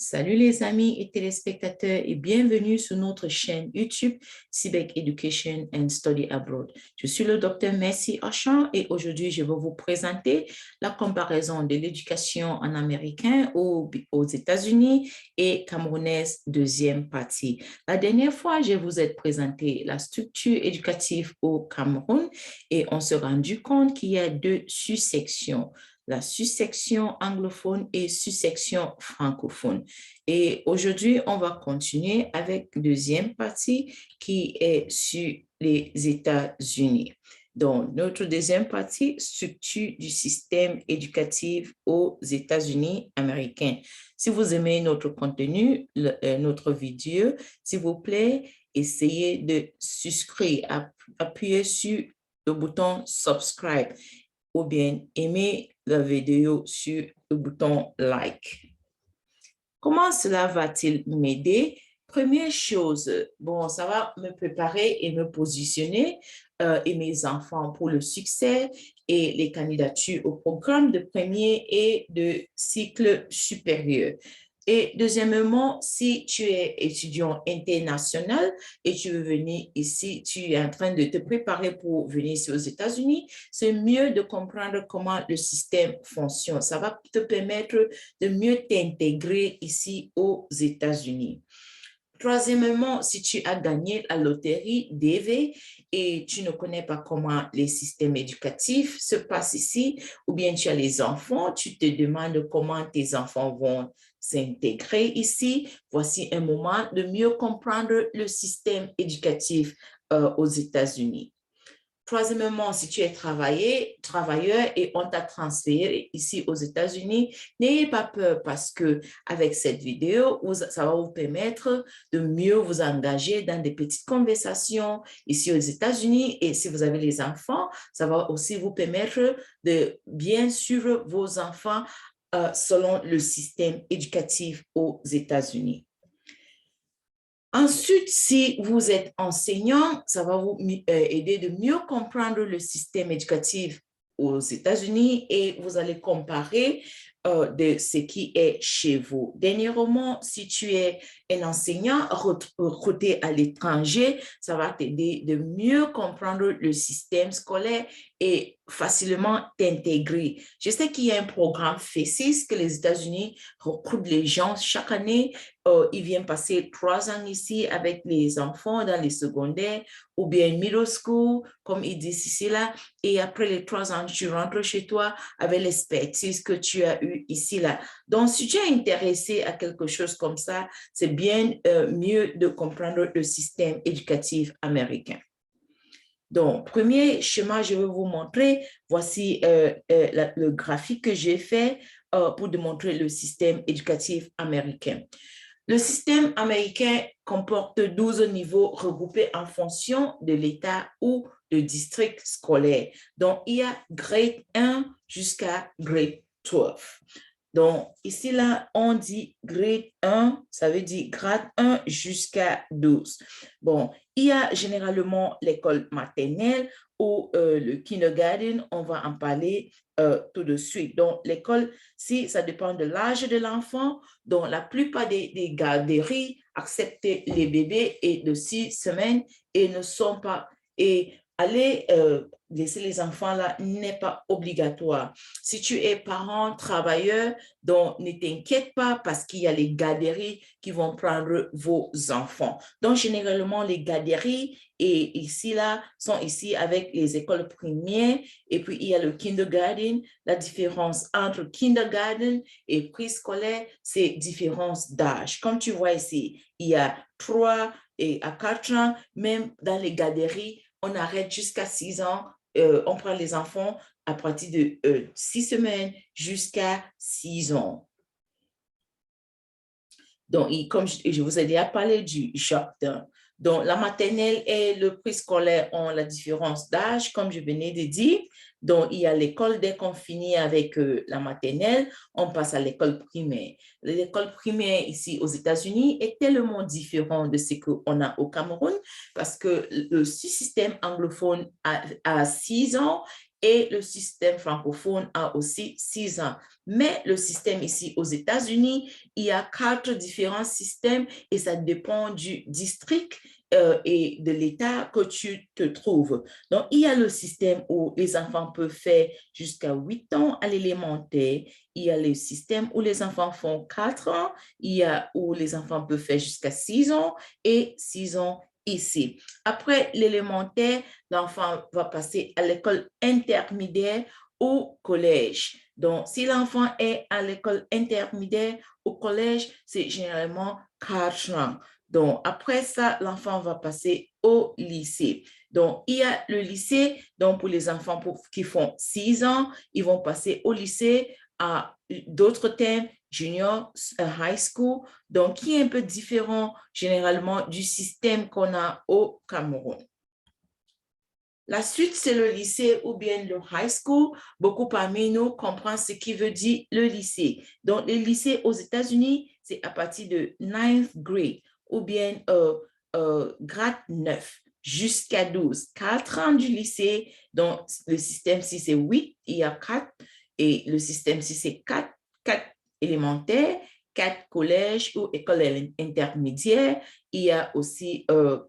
Salut les amis et téléspectateurs et bienvenue sur notre chaîne YouTube CBEC Education and Study Abroad. Je suis le docteur Mercy Auchan et aujourd'hui je vais vous présenter la comparaison de l'éducation en américain aux États-Unis et camerounaise deuxième partie. La dernière fois, je vous ai présenté la structure éducative au Cameroun et on s'est rendu compte qu'il y a deux sous-sections, la sous-section anglophone et sous-section francophone. Et aujourd'hui, on va continuer avec la deuxième partie qui est sur les États-Unis. Donc, notre deuxième partie, structure du système éducatif aux États-Unis américains. Si vous aimez notre contenu, notre vidéo, s'il vous plaît, essayez de souscrire, appuyez sur le bouton subscribe ou bien aimer la vidéo sur le bouton like. Comment cela va-t-il m'aider? Première chose, bon, ça va me préparer et me positionner et mes enfants pour le succès et les candidatures au programme de premier et de cycle supérieur. Et deuxièmement, si tu es étudiant international et tu veux venir ici, tu es en train de te préparer pour venir ici aux États-Unis, c'est mieux de comprendre comment le système fonctionne. Ça va te permettre de mieux t'intégrer ici aux États-Unis. Troisièmement, si tu as gagné la loterie DV et tu ne connais pas comment les systèmes éducatifs se passent ici, ou bien tu as les enfants, tu te demandes comment tes enfants vont s'intégrer ici, voici un moment de mieux comprendre le système éducatif aux États-Unis. Troisièmement, si tu es travailleur et on t'a transféré ici aux États-Unis, n'ayez pas peur parce que avec cette vidéo, ça va vous permettre de mieux vous engager dans des petites conversations ici aux États-Unis. Et si vous avez les enfants, ça va aussi vous permettre de bien suivre vos enfants selon le système éducatif aux États-Unis. Ensuite, si vous êtes enseignant, ça va vous aider de mieux comprendre le système éducatif aux États-Unis et vous allez comparer de ce qui est chez vous. Dernièrement, si tu es un enseignant recruté à l'étranger, ça va t'aider de mieux comprendre le système scolaire et facilement t'intégrer. Je sais qu'il y a un programme FESIS que les États-Unis recrutent les gens chaque année. Ils viennent passer 3 ans ici avec les enfants dans les secondaires ou bien middle school, comme ils disent ici là. Et après les 3 ans, tu rentres chez toi avec l'expertise que tu as eue ici là. Donc, si tu es intéressé à quelque chose comme ça, c'est bien mieux de comprendre le système éducatif américain. Donc, premier schéma, je vais vous montrer. Voici le graphique que j'ai fait pour démontrer le système éducatif américain. Le système américain comporte 12 niveaux regroupés en fonction de l'État ou de district scolaire. Donc, il y a grade 1 jusqu'à grade 12. Donc, ici, là, on dit grade 1, ça veut dire grade 1 jusqu'à 12. Bon, il y a généralement l'école maternelle ou le kindergarten, on va en parler tout de suite. Donc, l'école, si ça dépend de l'âge de l'enfant, donc la plupart des garderies acceptent les bébés et de 6 semaines et ne sont pas... Et aller laisser les enfants là n'est pas obligatoire. Si tu es parent, travailleur, donc ne t'inquiète pas parce qu'il y a les garderies qui vont prendre vos enfants. Donc, généralement, les garderies et ici là sont ici avec les écoles primaires et puis il y a le kindergarten. La différence entre kindergarten et préscolaire, c'est différence d'âge. Comme tu vois ici, il y a 3 et à 4 ans, même dans les garderies, on arrête jusqu'à 6 ans. On prend les enfants à partir de 6 semaines jusqu'à 6 ans. Donc, comme je vous ai déjà parlé du short-term. Donc, la maternelle et le préscolaire ont la différence d'âge, comme je venais de dire. Donc, il y a l'école, dès qu'on finit avec la maternelle, on passe à l'école primaire. L'école primaire ici aux États-Unis est tellement différent de ce qu'on a au Cameroun parce que le système anglophone a 6 ans et le système francophone a aussi 6 ans. Mais le système ici aux États-Unis, il y a 4 différents systèmes et ça dépend du district et de l'État que tu te trouves. Donc, il y a le système où les enfants peuvent faire jusqu'à 8 ans à l'élémentaire. Il y a le système où les enfants font 4 ans. Il y a où les enfants peuvent faire jusqu'à 6 ans et 6 ans ici. Après l'élémentaire, l'enfant va passer à l'école intermédiaire au collège. Donc, si l'enfant est à l'école intermédiaire au collège, c'est généralement 4 ans. Donc, après ça, l'enfant va passer au lycée. Donc, il y a le lycée. Donc, pour les enfants qui font 6 ans, ils vont passer au lycée à d'autres thèmes, junior, high school, donc qui est un peu différent généralement du système qu'on a au Cameroun. La suite, c'est le lycée ou bien le high school. Beaucoup parmi nous comprennent ce qui veut dire le lycée. Donc, le lycée aux États-Unis, c'est à partir de 9th grade ou bien grade 9 jusqu'à 12. 4 ans du lycée. Donc, le système, si c'est 8, il y a 4. Et le système, si c'est 4 élémentaires, 4 collèges ou écoles intermédiaires, il y a aussi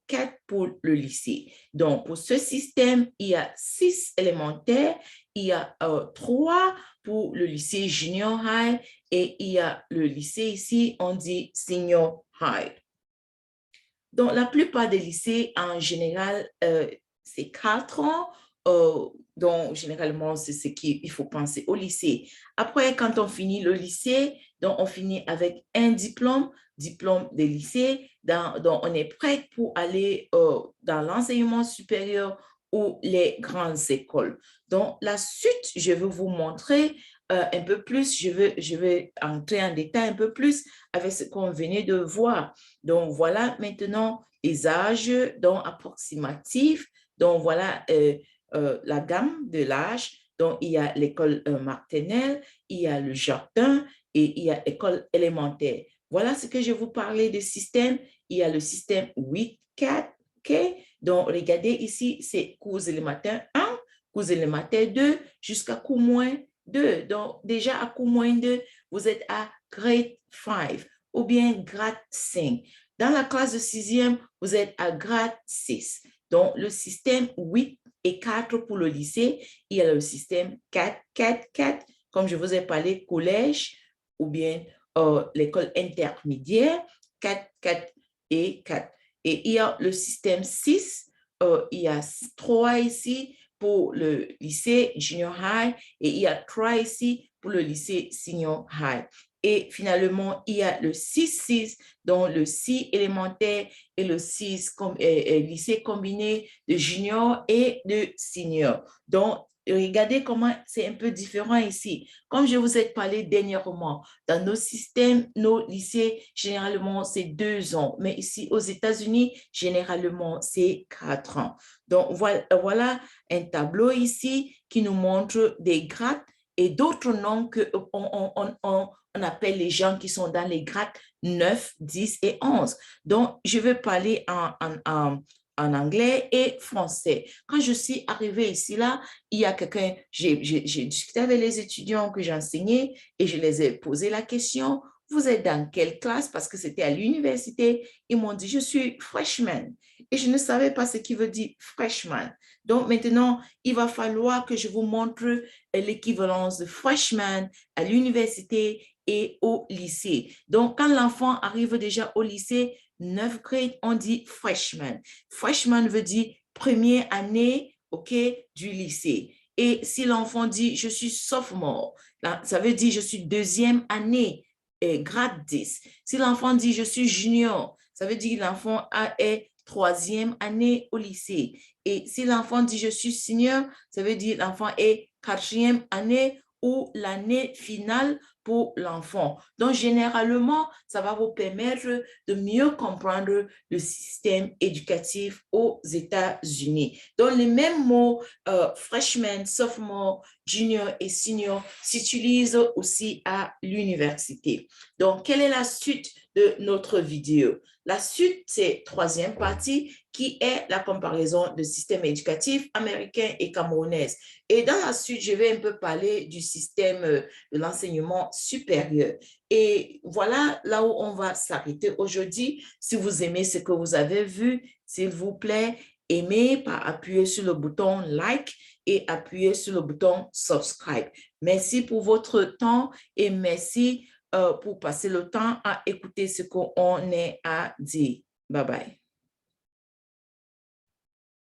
4 pour le lycée. Donc, pour ce système, il y a 6 élémentaires, il y a 3 pour le lycée junior high et il y a le lycée ici, on dit senior high. Donc, la plupart des lycées, en général, c'est 4 ans. Donc, généralement, c'est ce qu'il faut penser au lycée. Après, quand on finit le lycée, donc on finit avec un diplôme de lycée. Donc, on est prêt pour aller dans l'enseignement supérieur ou les grandes écoles. Donc, la suite, je vais vous montrer un peu plus. Je vais entrer en détail un peu plus avec ce qu'on venait de voir. Donc, voilà maintenant les âges approximatifs. Donc, voilà la gamme de l'âge. Donc, il y a l'école maternelle, il y a le jardin et il y a l'école élémentaire. Voilà ce que je vous parlais de système. Il y a le système 8-4. Okay? Donc, regardez ici, c'est cours élémentaire 1, cours élémentaire 2, jusqu'à cours moins 2. Donc, déjà à cours moins 2, vous êtes à grade 5 ou bien grade 5. Dans la classe de 6e, vous êtes à grade 6. Donc, le système 8 et 4 pour le lycée, il y a le système 4, 4, 4, comme je vous ai parlé, collège ou bien l'école intermédiaire, 4, 4 et 4. Et il y a le système 6, il y a 3 ici pour le lycée junior high et il y a 3 ici pour le lycée senior high. Et finalement, il y a le 6-6, donc le 6 élémentaire et le 6 lycée combiné de junior et de senior. Donc, regardez comment c'est un peu différent ici. Comme je vous ai parlé dernièrement, dans nos systèmes, nos lycées, généralement, c'est 2 ans. Mais ici, aux États-Unis, généralement, c'est 4 ans. Donc, voilà un tableau ici qui nous montre des grades et d'autres noms qu'on appelle les gens qui sont dans les grades 9, 10 et 11. Donc, je vais parler en anglais et français. Quand je suis arrivée ici, là, il y a quelqu'un, j'ai discuté avec les étudiants que j'enseignais et je les ai posé la question, vous êtes dans quelle classe? Parce que c'était à l'université. Ils m'ont dit, je suis freshman. Et je ne savais pas ce qui veut dire freshman. Donc maintenant, il va falloir que je vous montre l'équivalence de freshman à l'université et au lycée. Donc, quand l'enfant arrive déjà au lycée, 9 grade, on dit freshman. Freshman veut dire première année, OK, du lycée. Et si l'enfant dit, je suis sophomore, ça veut dire, je suis deuxième année, grade 10. Si l'enfant dit, je suis junior, ça veut dire, l'enfant est troisième année au lycée. Et si l'enfant dit, je suis senior, ça veut dire, l'enfant est quatrième année ou l'année finale pour l'enfant. Donc, généralement, ça va vous permettre de mieux comprendre le système éducatif aux États-Unis. Donc, les mêmes mots, freshman, sophomore, junior et senior s'utilisent aussi à l'université. Donc, quelle est la suite de notre vidéo? La suite, c'est troisième partie qui est la comparaison de système éducatif américain et camerounais. Et dans la suite, je vais un peu parler du système de l'enseignement supérieur. Et voilà là où on va s'arrêter aujourd'hui. Si vous aimez ce que vous avez vu, s'il vous plaît, aimez par appuyer sur le bouton like et appuyer sur le bouton subscribe. Merci pour votre temps et merci pour passer le temps à écouter ce qu'on est à dire. Bye bye.